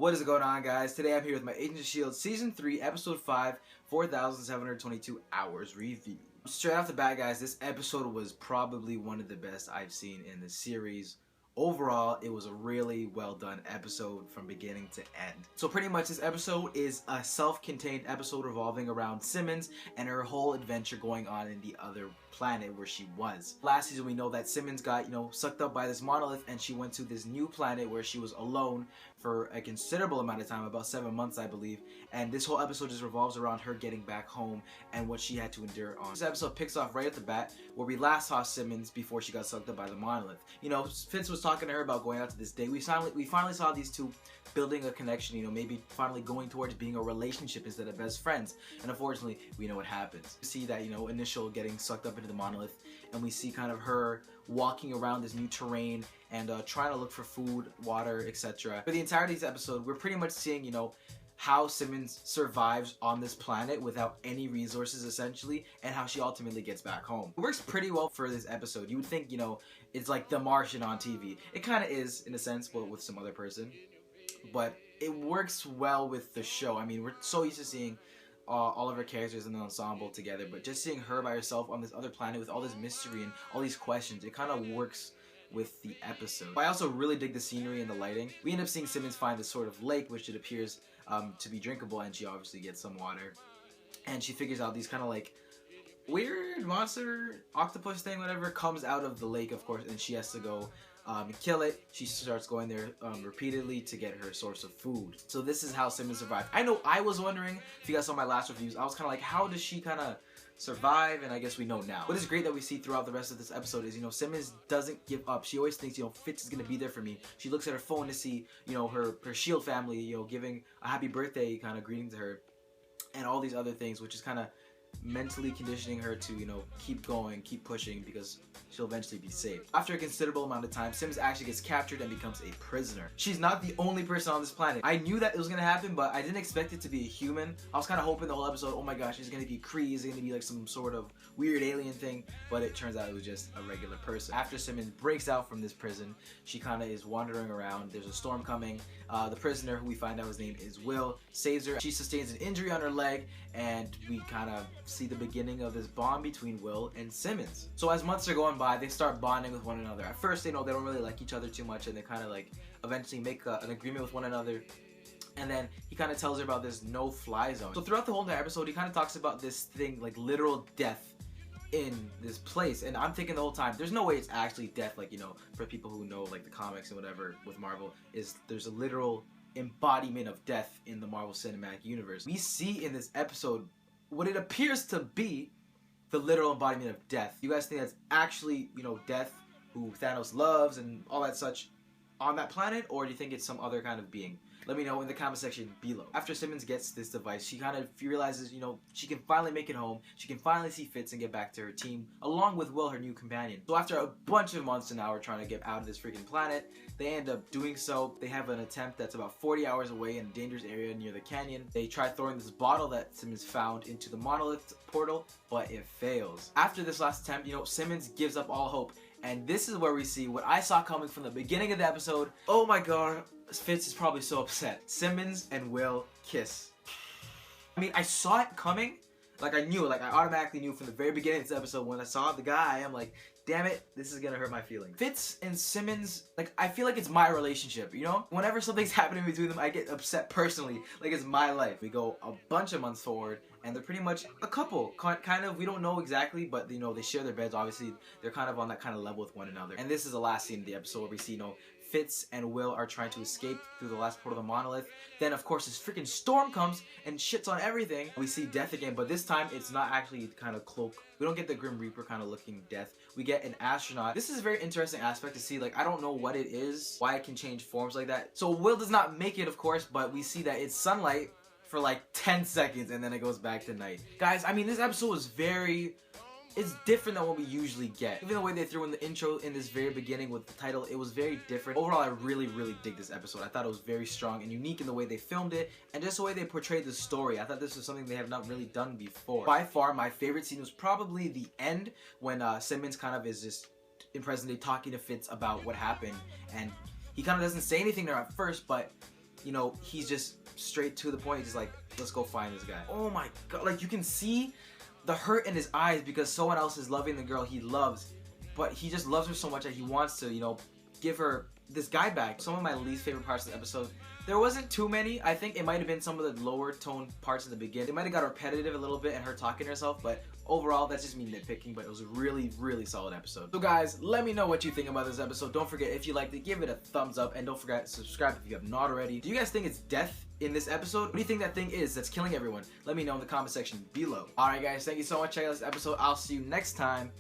What is going on, guys? Today I'm here with my Agents of S.H.I.E.L.D. Season 3, Episode 5, 4,722 Hours Review. Straight off the bat, guys, this episode was probably one of the best I've seen in the series. Overall, it was a really well done episode from beginning to end. So pretty much this episode is a self-contained episode revolving around Simmons and her whole adventure going on in the other planet where she was. Last season we know that Simmons got, sucked up by this monolith and she went to this new planet where she was alone for a considerable amount of time, about 7 months I believe, and this whole episode just revolves around her getting back home and what she had to endure on. This episode picks off right at the bat where we last saw Simmons before she got sucked up by the monolith. Fitz was talking to her about going out to this date. We finally saw these two building a connection, maybe finally going towards being a relationship instead of best friends. And unfortunately, we know what happens. We see that, initial getting sucked up into the monolith, and we see kind of her walking around this new terrain and trying to look for food, water, etc. For the entirety of this episode, we're pretty much seeing, how Simmons survives on this planet without any resources essentially, and how she ultimately gets back home. It works pretty well for this episode. You would think, it's like The Martian on TV. It kind of is in a sense, but with some other person. But it works well with the show. I mean, we're so used to seeing all of her characters in the ensemble together, but just seeing her by herself on this other planet with all this mystery and all these questions, it kind of works with the episode. I also really dig the scenery and the lighting. We end up seeing Simmons find this sort of lake, which it appears to be drinkable, and she obviously gets some water. And she figures out these kind of like weird monster octopus thing, whatever, comes out of the lake, of course, and she has to go kill it. She starts going there repeatedly to get her source of food. So this is how Simmons survived. I know I was wondering, if you guys saw my last reviews, I was kind of like, how does she kind of survive? And I guess we know now. What is great that we see throughout the rest of this episode is, Simmons doesn't give up. She always thinks, Fitz is gonna be there for me. She looks at her phone to see, her S.H.I.E.L.D. family, giving a happy birthday kind of greeting to her, and all these other things, which is kind of mentally conditioning her to, keep going, keep pushing, because she'll eventually be saved. After a considerable amount of time, Simmons actually gets captured and becomes a prisoner. She's not the only person on this planet. I knew that it was gonna happen, but I didn't expect it to be a human. I was kind of hoping the whole episode, oh my gosh, it's gonna be Kree, it's gonna be like some sort of weird alien thing, but it turns out it was just a regular person. After Simmons breaks out from this prison, she kind of is wandering around. There's a storm coming. The prisoner, who we find out his name is Will, saves her. She sustains an injury on her leg, and we kind of see the beginning of this bond between Will and Simmons. So as months are going by, they start bonding with one another. At first, they don't really like each other too much, and they kind of like eventually make an agreement with one another. And then he kind of tells her about this no-fly zone. So throughout the whole entire episode, he kind of talks about this thing, like literal death in this place, and I'm thinking the whole time, there's no way it's actually death, like, for people who know like the comics and whatever with Marvel, there's a literal embodiment of death in the Marvel Cinematic Universe. We see in this episode what it appears to be the literal embodiment of death. You guys think that's actually, death, who Thanos loves and all that such, on that planet, or do you think it's some other kind of being? Let me know in the comment section below. After Simmons gets this device, she kind of realizes, she can finally make it home. She can finally see Fitz and get back to her team, along with Will, her new companion. So after a bunch of months and hours trying to get out of this freaking planet, they end up doing so. They have an attempt that's about 40 hours away in a dangerous area near the canyon. They try throwing this bottle that Simmons found into the monolith portal, but it fails. After this last attempt, Simmons gives up all hope. And this is where we see what I saw coming from the beginning of the episode. Oh my god, Fitz is probably so upset. Simmons and Will kiss. I mean, I saw it coming. Like, I knew, I automatically knew from the very beginning of this episode. When I saw the guy, I'm like, damn it, this is gonna hurt my feelings. Fitz and Simmons, I feel like it's my relationship, Whenever something's happening between them, I get upset personally, like it's my life. We go a bunch of months forward, and they're pretty much a couple, kind of, we don't know exactly, but, they share their beds, obviously. They're kind of on that kind of level with one another. And this is the last scene of the episode where we see, Fitz and Will are trying to escape through the last portal of the monolith. Then, of course, this freaking storm comes and shits on everything. We see death again, but this time it's not actually kind of cloak. We don't get the Grim Reaper kind of looking death. We get an astronaut. This is a very interesting aspect to see. I don't know what it is, why it can change forms like that. So Will does not make it, of course, but we see that it's sunlight for 10 seconds, and then it goes back to night. Guys, I mean, this episode was it's different than what we usually get. Even the way they threw in the intro in this very beginning with the title, it was very different. Overall, I really, really dig this episode. I thought it was very strong and unique in the way they filmed it, and just the way they portrayed the story. I thought this was something they have not really done before. By far, my favorite scene was probably the end, when Simmons kind of is just in present day talking to Fitz about what happened, and he kind of doesn't say anything there at first, but you know, he's just straight to the point. He's just like, let's go find this guy. Oh my god, like you can see the hurt in his eyes because someone else is loving the girl he loves, but he just loves her so much that he wants to, you know, give her this guy back. Some of my least favorite parts of the episode, there wasn't too many. I think it might have been some of the lower tone parts in the beginning. It might have got repetitive a little bit and her talking to herself, but overall, that's just me nitpicking, but it was a really, really solid episode. So guys, let me know what you think about this episode. Don't forget, if you liked it, give it a thumbs up, and don't forget to subscribe if you have not already. Do you guys think it's death in this episode? What do you think that thing is that's killing everyone? Let me know in the comment section below. Alright guys, thank you so much for checking out this episode. I'll see you next time.